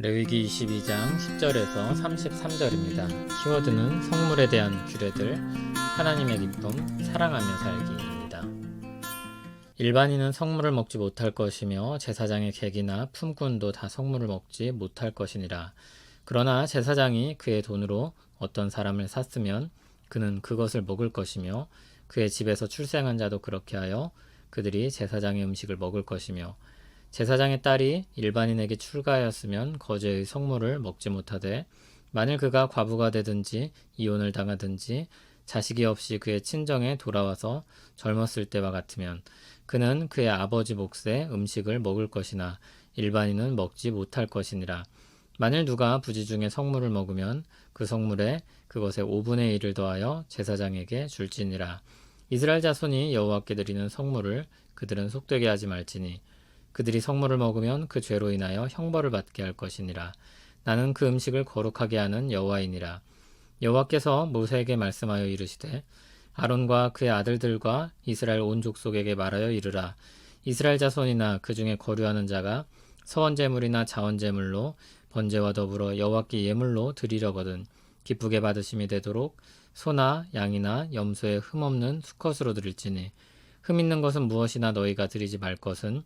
레위기 22장 10절에서 33절입니다. 키워드는 성물에 대한 규례들, 하나님의 기쁨, 사랑하며 살기입니다. 일반인은 성물을 먹지 못할 것이며 제사장의 객이나 품꾼도 다 성물을 먹지 못할 것이니라. 그러나 제사장이 그의 돈으로 어떤 사람을 샀으면 그는 그것을 먹을 것이며 그의 집에서 출생한 자도 그렇게 하여 그들이 제사장의 음식을 먹을 것이며 제사장의 딸이 일반인에게 출가하였으면 거제의 성물을 먹지 못하되 만일 그가 과부가 되든지 이혼을 당하든지 자식이 없이 그의 친정에 돌아와서 젊었을 때와 같으면 그는 그의 아버지 몫의 음식을 먹을 것이나 일반인은 먹지 못할 것이니라. 만일 누가 부지 중에 성물을 먹으면 그 성물에 그것의 5분의 1을 더하여 제사장에게 줄지니라. 이스라엘 자손이 여호와께 드리는 성물을 그들은 속되게 하지 말지니 그들이 성물을 먹으면 그 죄로 인하여 형벌을 받게 할 것이니라. 나는 그 음식을 거룩하게 하는 여호와이니라. 여호와께서 모세에게 말씀하여 이르시되 아론과 그의 아들들과 이스라엘 온 족속에게 말하여 이르라. 이스라엘 자손이나 그 중에 거류하는 자가 서원제물이나 자원제물로 번제와 더불어 여호와께 예물로 드리려거든 기쁘게 받으심이 되도록 소나 양이나 염소의 흠없는 수컷으로 드릴지니 흠 있는 것은 무엇이나 너희가 드리지 말 것은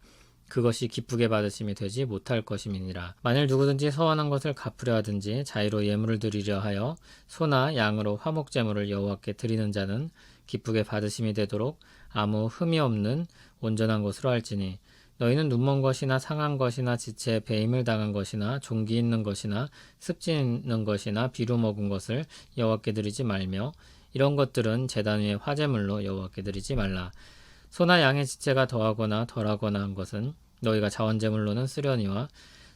그것이 기쁘게 받으심이 되지 못할 것임이니라. 만일 누구든지 서원한 것을 갚으려 하든지 자의로 예물을 드리려 하여 소나 양으로 화목제물을 여호와께 드리는 자는 기쁘게 받으심이 되도록 아무 흠이 없는 온전한 것으로 할지니 너희는 눈먼 것이나 상한 것이나 지체에 배임을 당한 것이나 종기 있는 것이나 습진 있는 것이나 비루 먹은 것을 여호와께 드리지 말며 이런 것들은 제단 위의 화제물로 여호와께 드리지 말라. 소나 양의 지체가 더하거나 덜하거나 한 것은 너희가 자원제물로는 쓰려니와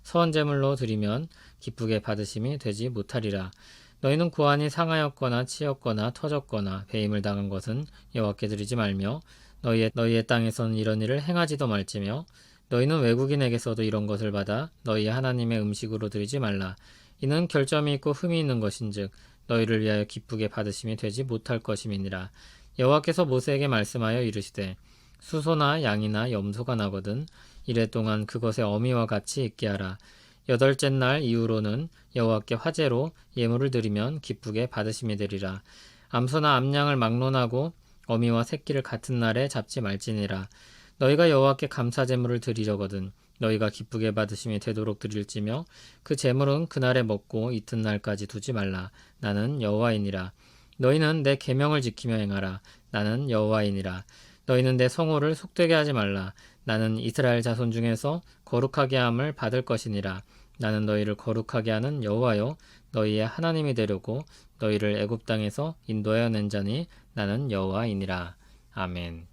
서원제물로 드리면 기쁘게 받으심이 되지 못하리라. 너희는 고환이 상하였거나 치였거나 터졌거나 배임을 당한 것은 여호와께 드리지 말며 너희의 땅에서는 이런 일을 행하지도 말지며 너희는 외국인에게서도 이런 것을 받아 너희 하나님의 음식으로 드리지 말라. 이는 결점이 있고 흠이 있는 것인즉 너희를 위하여 기쁘게 받으심이 되지 못할 것임이니라. 여호와께서 모세에게 말씀하여 이르시되 수소나 양이나 염소가 나거든 이래 동안 그것의 어미와 같이 있게 하라. 여덟째 날 이후로는 여호와께 화제로 예물을 드리면 기쁘게 받으심이 되리라. 암소나 암양을 막론하고 어미와 새끼를 같은 날에 잡지 말지니라. 너희가 여호와께 감사제물을 드리려거든 너희가 기쁘게 받으심이 되도록 드릴지며 그 제물은 그날에 먹고 이튿날까지 두지 말라. 나는 여호와이니라. 너희는 내 계명을 지키며 행하라. 나는 여호와이니라. 너희는 내 성호를 속되게 하지 말라. 나는 이스라엘 자손 중에서 거룩하게 함을 받을 것이니라. 나는 너희를 거룩하게 하는 여호와요 너희의 하나님이 되려고 너희를 애굽 땅에서 인도하여 낸 자니 나는 여호와이니라. 아멘.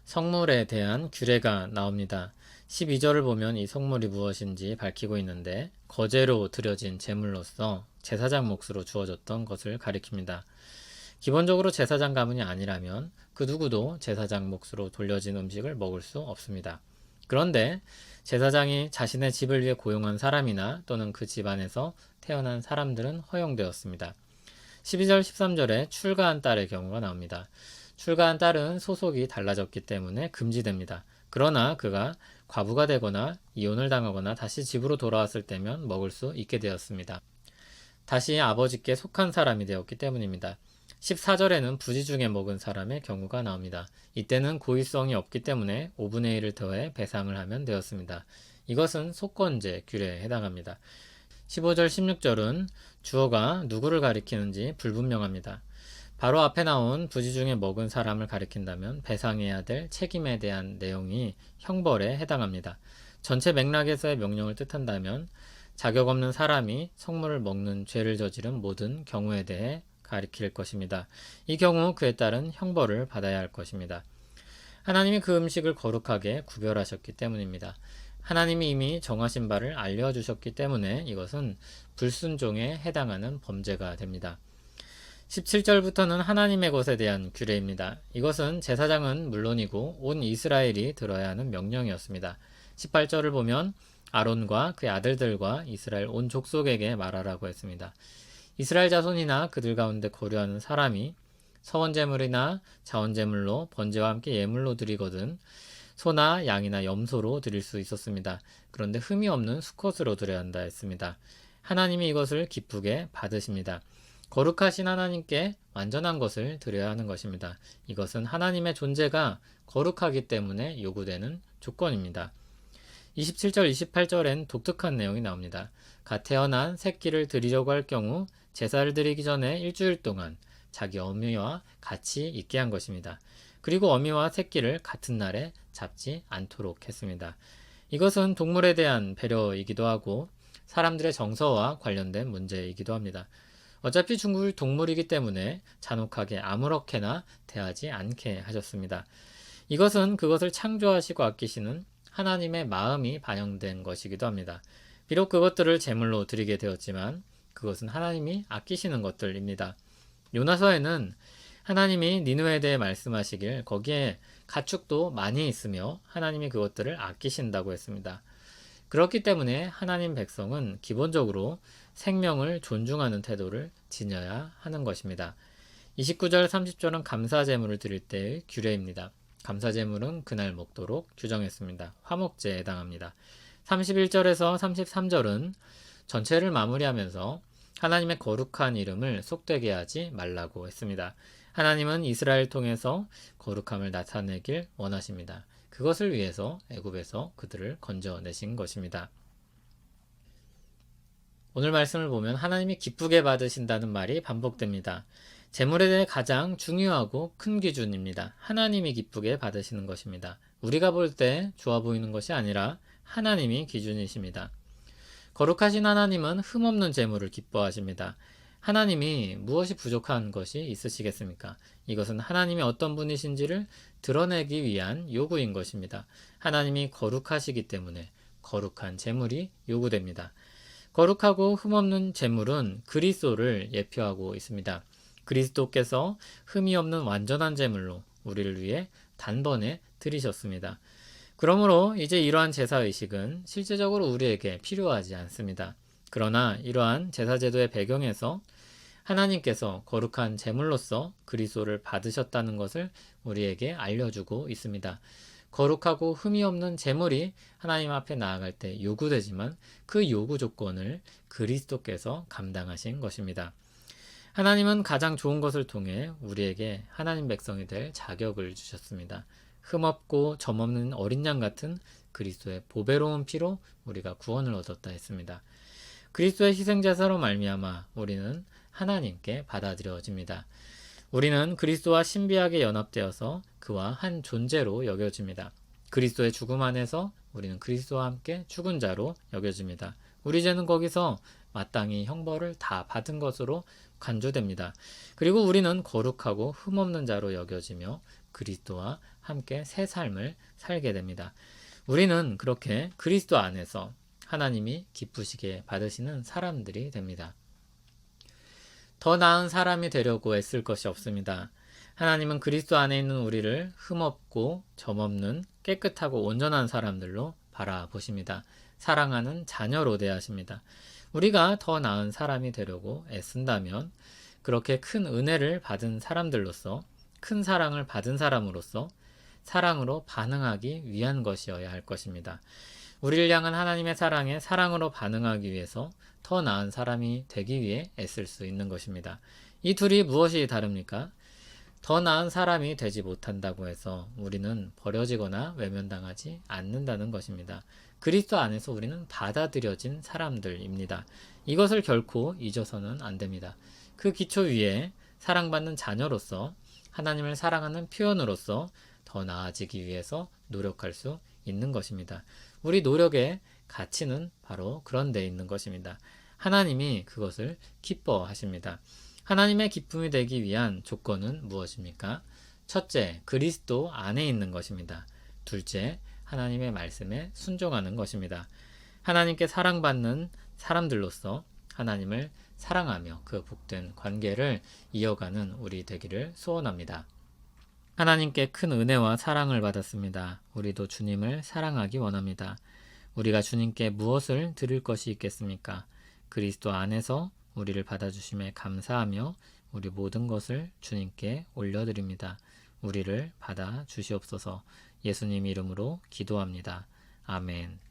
성물에 대한 규례가 나옵니다. 12절을 보면 이 성물이 무엇인지 밝히고 있는데 거제로 드려진 제물로서 제사장 몫으로 주어졌던 것을 가리킵니다. 기본적으로 제사장 가문이 아니라면 그 누구도 제사장 몫으로 돌려진 음식을 먹을 수 없습니다. 그런데 제사장이 자신의 집을 위해 고용한 사람이나 또는 그 집안에서 태어난 사람들은 허용되었습니다. 12절 13절에 출가한 딸의 경우가 나옵니다. 출가한 딸은 소속이 달라졌기 때문에 금지됩니다. 그러나 그가 과부가 되거나 이혼을 당하거나 다시 집으로 돌아왔을 때면 먹을 수 있게 되었습니다. 다시 아버지께 속한 사람이 되었기 때문입니다. 14절에는 부지 중에 먹은 사람의 경우가 나옵니다. 이때는 고의성이 없기 때문에 5분의 1을 더해 배상을 하면 되었습니다. 이것은 속건제 규례에 해당합니다. 15절 16절은 주어가 누구를 가리키는지 불분명합니다. 바로 앞에 나온 부지 중에 먹은 사람을 가리킨다면 배상해야 될 책임에 대한 내용이 형벌에 해당합니다. 전체 맥락에서의 명령을 뜻한다면 자격 없는 사람이 성물을 먹는 죄를 저지른 모든 경우에 대해 가리킬 것입니다. 이 경우 그에 따른 형벌을 받아야 할 것입니다. 하나님이 그 음식을 거룩하게 구별하셨기 때문입니다. 하나님이 이미 정하신 바를 알려주셨기 때문에 이것은 불순종에 해당하는 범죄가 됩니다. 17절부터는 하나님의 것에 대한 규례입니다. 이것은 제사장은 물론이고 온 이스라엘이 들어야 하는 명령이었습니다. 18절을 보면 아론과 그의 아들들과 이스라엘 온 족속에게 말하라고 했습니다. 이스라엘 자손이나 그들 가운데 거류하는 사람이 서원제물이나 자원제물로 번제와 함께 예물로 드리거든 소나 양이나 염소로 드릴 수 있었습니다. 그런데 흠이 없는 수컷으로 드려야 한다 했습니다. 하나님이 이것을 기쁘게 받으십니다. 거룩하신 하나님께 완전한 것을 드려야 하는 것입니다. 이것은 하나님의 존재가 거룩하기 때문에 요구되는 조건입니다. 27절, 28절엔 독특한 내용이 나옵니다. 갓 태어난 새끼를 드리려고 할 경우 제사를 드리기 전에 일주일 동안 자기 어미와 같이 있게 한 것입니다. 그리고 어미와 새끼를 같은 날에 잡지 않도록 했습니다. 이것은 동물에 대한 배려이기도 하고 사람들의 정서와 관련된 문제이기도 합니다. 어차피 중국을 동물이기 때문에 잔혹하게 아무렇게나 대하지 않게 하셨습니다. 이것은 그것을 창조하시고 아끼시는 하나님의 마음이 반영된 것이기도 합니다. 비록 그것들을 제물로 드리게 되었지만 그것은 하나님이 아끼시는 것들입니다. 요나서에는 하나님이 니느웨에 대해 말씀하시길 거기에 가축도 많이 있으며 하나님이 그것들을 아끼신다고 했습니다. 그렇기 때문에 하나님 백성은 기본적으로 생명을 존중하는 태도를 지녀야 하는 것입니다. 29절 30절은 감사제물을 드릴 때의 규례입니다. 감사제물은 그날 먹도록 규정했습니다. 화목제에 해당합니다. 31절에서 33절은 전체를 마무리하면서 하나님의 거룩한 이름을 속되게 하지 말라고 했습니다. 하나님은 이스라엘 통해서 거룩함을 나타내길 원하십니다. 그것을 위해서 애굽에서 그들을 건져내신 것입니다. 오늘 말씀을 보면 하나님이 기쁘게 받으신다는 말이 반복됩니다. 제물에 대해 가장 중요하고 큰 기준입니다. 하나님이 기쁘게 받으시는 것입니다. 우리가 볼 때 좋아 보이는 것이 아니라 하나님이 기준이십니다. 거룩하신 하나님은 흠없는 제물을 기뻐하십니다. 하나님이 무엇이 부족한 것이 있으시겠습니까? 이것은 하나님이 어떤 분이신지를 드러내기 위한 요구인 것입니다. 하나님이 거룩하시기 때문에 거룩한 제물이 요구됩니다. 거룩하고 흠없는 제물은 그리스도를 예표하고 있습니다. 그리스도께서 흠이 없는 완전한 제물로 우리를 위해 단번에 드리셨습니다. 그러므로 이제 이러한 제사의식은 실제적으로 우리에게 필요하지 않습니다. 그러나 이러한 제사제도의 배경에서 하나님께서 거룩한 제물로서 그리스도를 받으셨다는 것을 우리에게 알려주고 있습니다. 거룩하고 흠이 없는 제물이 하나님 앞에 나아갈 때 요구되지만 그 요구 조건을 그리스도께서 감당하신 것입니다. 하나님은 가장 좋은 것을 통해 우리에게 하나님 백성이 될 자격을 주셨습니다. 흠없고 점없는 어린 양 같은 그리스도의 보배로운 피로 우리가 구원을 얻었다 했습니다. 그리스도의 희생제사로 말미암아 우리는 하나님께 받아들여집니다. 우리는 그리스도와 신비하게 연합되어서 그와 한 존재로 여겨집니다. 그리스도의 죽음 안에서 우리는 그리스도와 함께 죽은 자로 여겨집니다. 우리 죄는 거기서 마땅히 형벌을 다 받은 것으로 간주됩니다. 그리고 우리는 거룩하고 흠없는 자로 여겨지며 그리스도와 함께 새 삶을 살게 됩니다. 우리는 그렇게 그리스도 안에서 하나님이 기쁘시게 받으시는 사람들이 됩니다. 더 나은 사람이 되려고 애쓸 것이 없습니다. 하나님은 그리스도 안에 있는 우리를 흠없고 점없는 깨끗하고 온전한 사람들로 바라보십니다. 사랑하는 자녀로 대하십니다. 우리가 더 나은 사람이 되려고 애쓴다면 그렇게 큰 은혜를 받은 사람들로서 큰 사랑을 받은 사람으로서 사랑으로 반응하기 위한 것이어야 할 것입니다. 우리를 향한 하나님의 사랑에 사랑으로 반응하기 위해서 더 나은 사람이 되기 위해 애쓸 수 있는 것입니다. 이 둘이 무엇이 다릅니까? 더 나은 사람이 되지 못한다고 해서 우리는 버려지거나 외면당하지 않는다는 것입니다. 그리스도 안에서 우리는 받아들여진 사람들입니다. 이것을 결코 잊어서는 안 됩니다. 그 기초 위에 사랑받는 자녀로서 하나님을 사랑하는 표현으로서 더 나아지기 위해서 노력할 수 있는 것입니다. 우리 노력의 가치는 바로 그런 데 있는 것입니다. 하나님이 그것을 기뻐하십니다. 하나님의 기쁨이 되기 위한 조건은 무엇입니까? 첫째, 그리스도 안에 있는 것입니다. 둘째, 하나님의 말씀에 순종하는 것입니다. 하나님께 사랑받는 사람들로서 하나님을 사랑하며 그 복된 관계를 이어가는 우리 되기를 소원합니다. 하나님께 큰 은혜와 사랑을 받았습니다. 우리도 주님을 사랑하기 원합니다. 우리가 주님께 무엇을 드릴 것이 있겠습니까? 그리스도 안에서 우리를 받아주심에 감사하며 우리 모든 것을 주님께 올려드립니다. 우리를 받아 주시옵소서. 예수님 이름으로 기도합니다. 아멘.